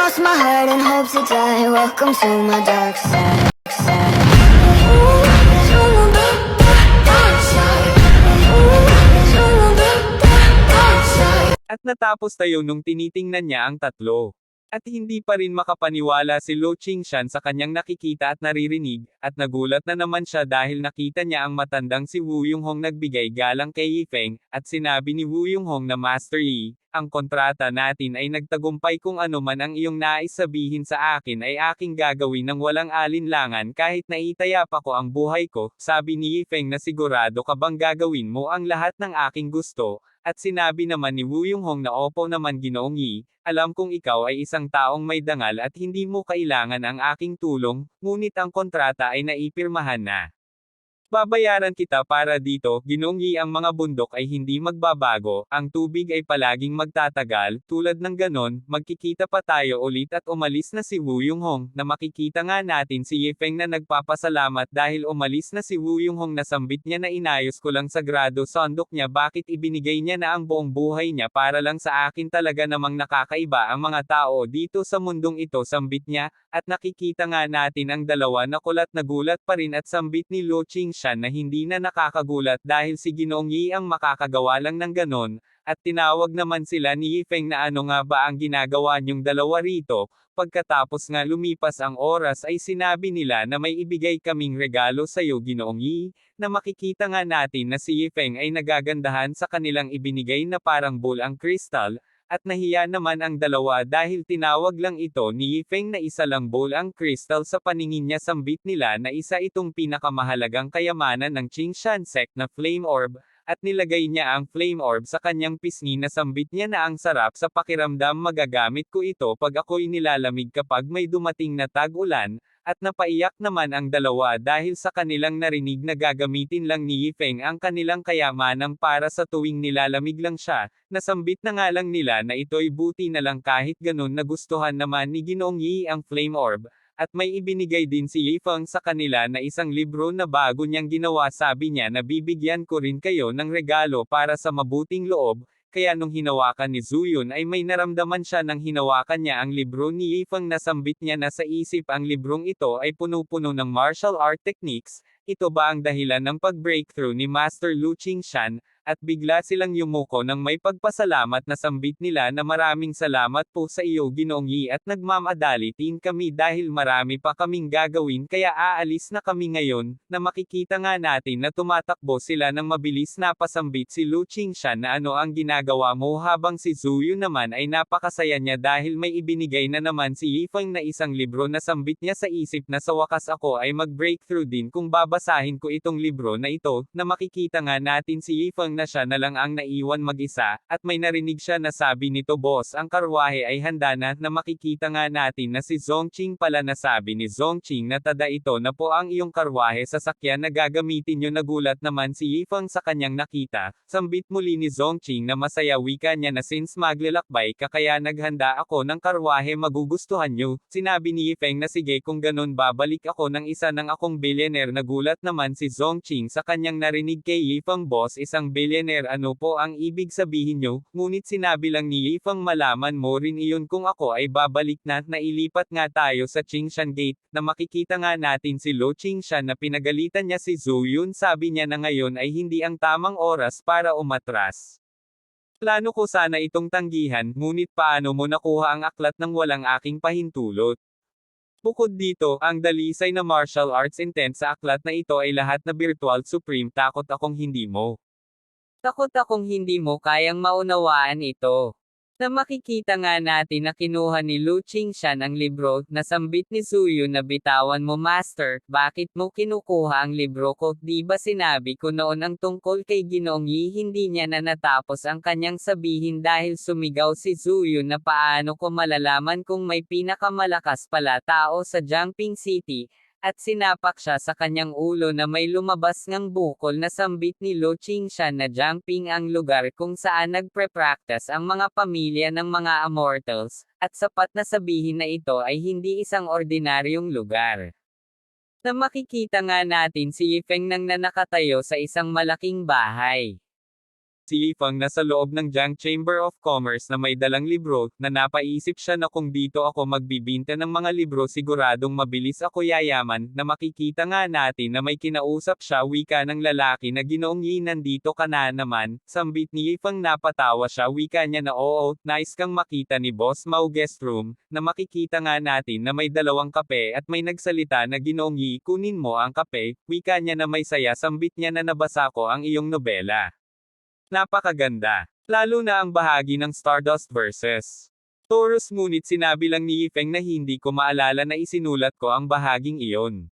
cross my heart and hope to die. Welcome to my dark side. At natapos tayo nung tinitingnan niya ang tatlo. At hindi pa rin makapaniwala si Lo Qingshan sa kanyang nakikita at naririnig, at nagulat na naman siya dahil nakita niya ang matandang si Wu Yunghong nagbigay galang kay Yifeng, at sinabi ni Wu Yunghong na Master Yi, ang kontrata natin ay nagtagumpay, kung ano man ang iyong nais sabihin sa akin ay aking gagawin ng walang alinlangan kahit naitaya pa ko ang buhay ko, sabi ni Yifeng na sigurado ka bang gagawin mo ang lahat ng aking gusto. At sinabi naman ni Wu Yunghong na opo naman Ginoong Yi, alam kong ikaw ay isang taong may dangal at hindi mo kailangan ang aking tulong, ngunit ang kontrata ay naipirmahan na. Babayaran kita para dito, Ginoong Yi, ang mga bundok ay hindi magbabago, ang tubig ay palaging magtatagal, tulad ng ganon, magkikita pa tayo ulit at umalis na si Wu Yunghong, na makikita nga natin si Yifeng na nagpapasalamat dahil umalis na si Wu Yunghong, na sambit niya na inayos ko lang sagrado sondok niya, bakit ibinigay niya na ang buong buhay niya para lang sa akin, talaga namang nakakaiba ang mga tao dito sa mundong ito, sambit niya, at nakikita nga natin ang dalawa na kulat na gulat pa rin at sambit ni Lo Qingshan na hindi na nakakagulat dahil si Ginoong Yi ang makakagawa lang ng ganon, at tinawag naman sila ni Yifeng na ano nga ba ang ginagawa niyong dalawa rito. Pagkatapos nga lumipas ang oras ay sinabi nila na may ibigay kaming regalo sa iyo Ginoong Yi, na makikita nga natin na si Yifeng ay nagagandahan sa kanilang ibinigay na parang bowl ang crystal. At nahiya naman ang dalawa dahil tinawag lang ito ni Yifeng na isa lang bowl ang crystal sa paningin niya, sambit nila na isa itong pinakamahalagang kayamanan ng Qingshan sect na flame orb, at nilagay niya ang flame orb sa kanyang pisngi, na sambit niya na ang sarap sa pakiramdam, magagamit ko ito pag ako'y nilalamig kapag may dumating na tag-ulan. At napaiyak naman ang dalawa dahil sa kanilang narinig na gagamitin lang ni Yifeng ang kanilang kayamanang para sa tuwing nilalamig lang siya. Nasambit na nga lang nila na ito'y buti na lang kahit ganun nagustuhan naman ni Ginoong Yi ang flame orb. At may ibinigay din si Yifeng sa kanila na isang libro na bago niyang ginawa, sabi niya na bibigyan ko rin kayo ng regalo para sa mabuting loob. Kaya nung hinawakan ni Zuyun ay may naramdaman siya nang hinawakan niya ang libro ni Yifeng, na sambit niya na sa isip ang librong ito ay puno-puno ng martial art techniques. Ito ba ang dahilan ng pag-breakthrough ni Master Lu Qingshan? At bigla silang yumuko ng may pagpasalamat, na sambit nila na maraming salamat po sa iyo Ginoong Yi, at nagmamadalitin kami dahil marami pa kaming gagawin kaya aalis na kami ngayon, na makikita nga natin na tumatakbo sila ng mabilis, na pasambit si Lu Qingshan na ano ang ginagawa mo, habang si Zuyun naman ay napakasaya niya dahil may ibinigay na naman si Yifeng na isang libro, na sambit niya sa isip na sa wakas ako ay mag-breakthrough din kung babasahin ko itong libro na ito, na makikita nga natin si Yifeng na siya na lang ang naiwan mag-isa, at may narinig siya na sabi nito, boss, ang karwahe ay handa na, na makikita nga natin na si Zongqing pala, na sabi ni Zongqing na tada ito na po ang iyong karwahe sasakyan na gagamitin nyo. Nagulat naman si Yifeng sa kanyang nakita, sambit muli ni Zongqing na masaya, wika niya na since maglalakbay ka kaya naghanda ako ng karwahe, magugustuhan nyo. Sinabi ni Yifeng na sige kung ganun babalik ako ng isa ng akong billionaire. Nagulat naman si Zongqing sa kanyang narinig kay Yifeng, boss, isang billionaire, ano po ang ibig sabihin nyo? Ngunit sinabi lang ni Yifeng malaman mo rin iyon kung ako ay babalik na, nailipat nga tayo sa Qingshan Gate, na makikita nga natin si Lo Qingshan na pinagalitan niya si Zuyun, sabi niya na ngayon ay hindi ang tamang oras para umatras. Plano ko sana itong tanggihan, ngunit paano mo nakuha ang aklat ng walang aking pahintulot? Bukod dito, ang dalisay na martial arts intent sa aklat na ito ay lahat na virtual supreme, takot akong hindi mo kayang maunawaan ito. Na makikita nga natin na kinuha ni Lu Qingshan ang libro, na sambit ni Zuyun na bitawan mo master, bakit mo kinukuha ang libro ko, di ba sinabi ko noon ang tungkol kay Ginoong Yi? Hindi niya na natapos ang kanyang sabihin dahil sumigaw si Zuyun na paano ko malalaman kung may pinakamalakas pala tao sa Jiangping City. At sinapak siya sa kanyang ulo na may lumabas ngang bukol, na sambit ni Lo Qingshan na Jiangping ang lugar kung saan nagpe-practice ang mga pamilya ng mga immortals, at sapat na sabihin na ito ay hindi isang ordinaryong lugar. Na makikita nga natin si Yifeng nang nakatayo sa isang malaking bahay. Si Yifeng na sa loob ng Jiang Chamber of Commerce na may dalang libro, na napaisip siya na kung dito ako magbibinta ng mga libro siguradong mabilis ako yayaman, na makikita nga natin na may kinausap siya wika ng lalaki na Ginoong Yi nandito ka na naman, sambit ni Yifeng napatawa siya wika niya na oo, nice kang makita ni Boss Mao guest room, na makikita nga natin na may dalawang kape at may nagsalita na Ginoong Yi kunin mo ang kape, wika niya na may saya sambit niya na nabasa ko ang iyong nobela. Napakaganda. Lalo na ang bahagi ng Stardust versus Taurus ngunit sinabi lang ni Yifeng na hindi ko maalala na isinulat ko ang bahaging iyon.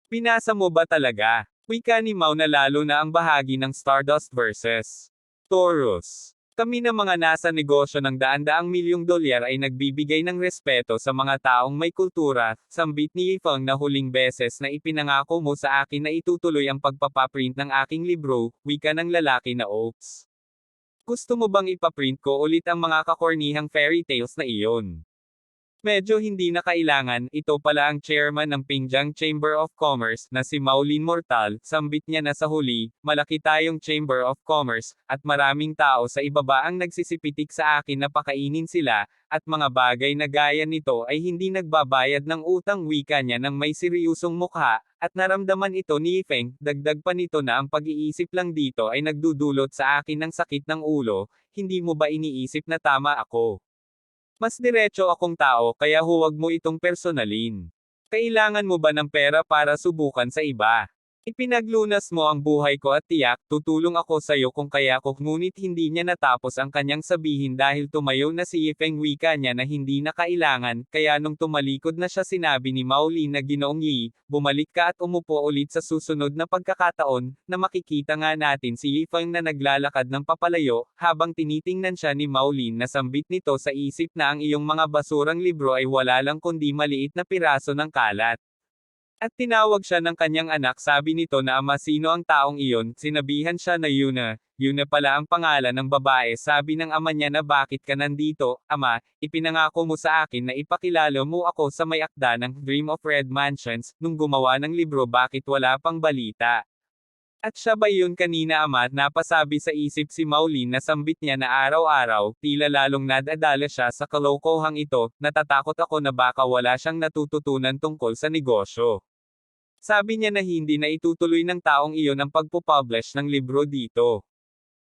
Pinasa mo ba talaga? Wika ni Mao na lalo na ang bahagi ng Stardust versus Taurus. Kami na mga nasa negosyo ng daan-daang milyong dolyar ay nagbibigay ng respeto sa mga taong may kultura, sambit ni Yifeng na huling beses na ipinangako mo sa akin na itutuloy ang pagpapaprint ng aking libro, wika ng lalaki na Oaks. Gusto mo bang ipaprint ko ulit ang mga kakornihang fairy tales na iyon? Medyo hindi na kailangan, ito pala ang chairman ng Pingjiang Chamber of Commerce, na si Maulin Mortal, sambit niya na sa huli, malaki tayong Chamber of Commerce, at maraming tao sa ibaba ang nagsisipitik sa akin na pakainin sila, at mga bagay na gaya nito ay hindi nagbabayad ng utang wika niya ng may seryosong mukha, at naramdaman ito ni Yifeng, dagdag pa nito na ang pag-iisip lang dito ay nagdudulot sa akin ng sakit ng ulo, hindi mo ba iniisip na tama ako? Mas diretso akong tao kaya huwag mo itong personalin. Kailangan mo ba ng pera para subukan sa iba? Ipinaglunas mo ang buhay ko at tiyak, tutulong ako sa iyo kung kaya ko ngunit hindi niya natapos ang kanyang sabihin dahil tumayo na si Yifeng wika niya na hindi na kailangan, kaya nung tumalikod na siya sinabi ni Maulin na Ginoong Yi, bumalik ka at umupo ulit sa susunod na pagkakataon, na makikita nga natin si Yifeng na naglalakad ng papalayo, habang tinitingnan siya ni Maulin na sambit nito sa isip na ang iyong mga basurang libro ay wala lang kundi maliit na piraso ng kalat. At tinawag siya ng kanyang anak sabi nito na ama sino ang taong iyon, sinabihan siya na Yuna pala ang pangalan ng babae sabi ng ama niya na bakit ka nandito, ama, ipinangako mo sa akin na ipakilala mo ako sa may akda ng Dream of Red Mansions, nung gumawa ng libro bakit wala pang balita. At siya ba yun kanina ama, napasabi sa isip si Maulin na sambit niya na araw-araw, tila lalong nadadala siya sa kalokohang ito, natatakot ako na baka wala siyang natututunan tungkol sa negosyo. Sabi niya na hindi na itutuloy ng taong iyon ang pagpupublish ng libro dito.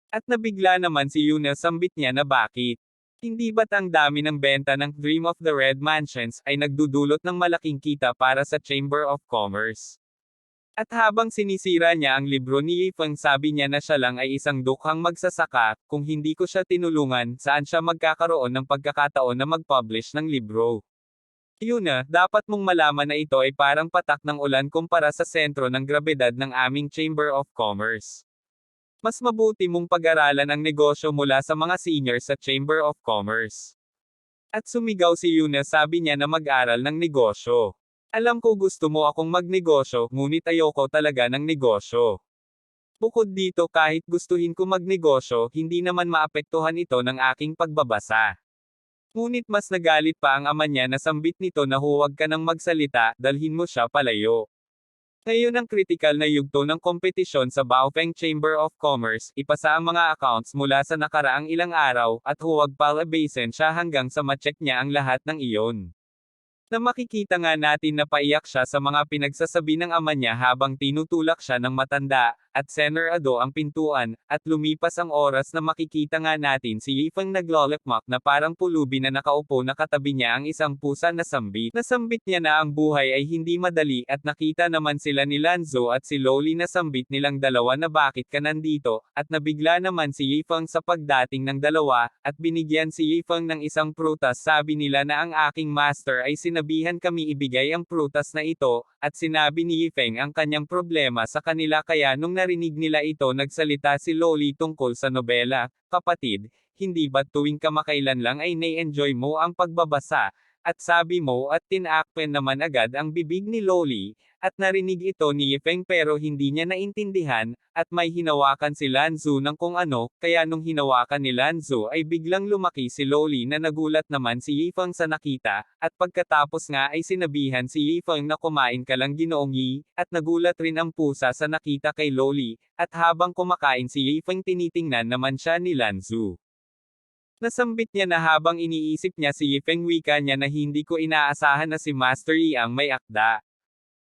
At nabigla naman si Yuna sambit niya na bakit? Hindi ba't ang dami ng benta ng Dream of the Red Mansions ay nagdudulot ng malaking kita para sa Chamber of Commerce? At habang sinisira niya ang libro ni Yifeng sabi niya na siya lang ay isang dukhang magsasaka, kung hindi ko siya tinulungan, saan siya magkakaroon ng pagkakataon na mag-publish ng libro? Yuna, dapat mong malaman na ito ay parang patak ng ulan kumpara sa sentro ng grabidad ng aming Chamber of Commerce. Mas mabuti mong pag-aralan ang negosyo mula sa mga senior sa Chamber of Commerce. At sumigaw si Yuna sabi niya na mag-aral ng negosyo. Alam ko gusto mo akong magnegosyo, ngunit ayoko talaga ng negosyo. Bukod dito kahit gustuhin ko magnegosyo, hindi naman maapektuhan ito ng aking pagbabasa. Ngunit mas nagalit pa ang ama niya na sambit nito na huwag ka nang magsalita, dalhin mo siya palayo. Ngayon ang kritikal na yugto ng kompetisyon sa Baofeng Chamber of Commerce, ipasa ang mga accounts mula sa nakaraang ilang araw, at huwag palabasin siya hanggang sa ma-check niya ang lahat ng iyon. Na makikita nga natin na paiyak siya sa mga pinagsasabi ng ama niya habang tinutulak siya ng matanda, at senarado ang pintuan, at lumipas ang oras na makikita nga natin si Yifeng naglolikmak na parang pulubi na nakaupo na katabi niya ang isang pusa na sambit. Nasambit niya na ang buhay ay hindi madali at nakita naman sila ni Lanzo at si Loli na sambit nilang dalawa na bakit ka nandito, at nabigla naman si Yifeng sa pagdating ng dalawa, at binigyan si Yifeng ng isang prutas sabi nila na ang aking master ay sinabihan kami ibigay ang prutas na ito, at sinabi ni Yifeng ang kanyang problema sa kanila kaya nung narinig nila ito nagsalita si Loli tungkol sa nobela, kapatid, hindi ba tuwing kamakailan lang ay na-enjoy mo ang pagbabasa, at sabi mo at tinakpen naman agad ang bibig ni Loli, At narinig ito ni Yifeng pero hindi niya naintindihan, at may hinawakan si Lanzu ng kung ano, kaya nung hinawakan ni Lanzu ay biglang lumaki si Loli na nagulat naman si Yifeng sa nakita, at pagkatapos nga ay sinabihan si Yifeng na kumain ka lang Ginoong Yi, at nagulat rin ang pusa sa nakita kay Loli, at habang kumakain si Yifeng tinitingnan naman siya ni Lanzu. Nasambit niya na habang iniisip niya si Yifeng wika niya na hindi ko inaasahan na si Master Yi ang may akda.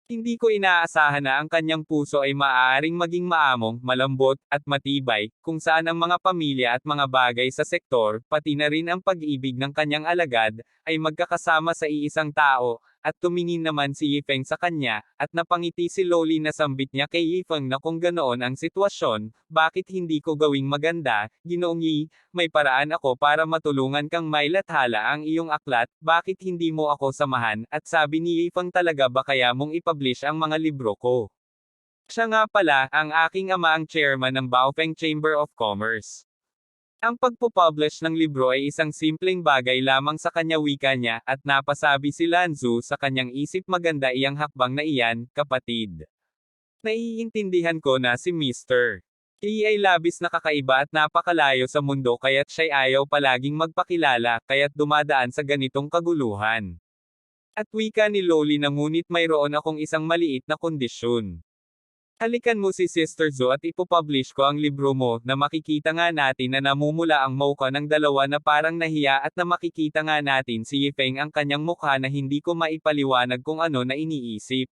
Hindi ko inaasahan na ang kanyang puso ay maaaring maging maamong, malambot, at matibay, kung saan ang mga pamilya at mga bagay sa sektor, pati na rin ang pag-ibig ng kanyang alagad, ay magkakasama sa iisang tao, at tumingin naman si Yifeng sa kanya, at napangiti si Loli na sambit niya kay Yifeng na kung ganoon ang sitwasyon, bakit hindi ko gawing maganda, Ginoong Yi, may paraan ako para matulungan kang mailathala ang iyong aklat, bakit hindi mo ako samahan, at sabi ni Yifeng talaga ba kaya mong ipublish ang mga libro ko? Siya nga pala, ang aking ama ang chairman ng Baofeng Chamber of Commerce. Ang pagpupublish ng libro ay isang simpleng bagay lamang sa kanya wika niya, at napasabi si Lanzu sa kanyang isip maganda iyang hakbang na iyan, kapatid. Naiintindihan ko na si Mr. Yi ay labis na kakaiba at napakalayo sa mundo kaya't siya'y ayaw palaging magpakilala, kaya't dumadaan sa ganitong kaguluhan. At wika ni Loli na ngunit mayroon akong isang maliit na kondisyon. Halikan mo si Sister Zo at ipopublish ko ang libro mo, na makikita nga natin na namumula ang mukha ng dalawa na parang nahiya at na makikita nga natin si Yifeng ang kanyang mukha na hindi ko maipaliwanag kung ano na iniisip.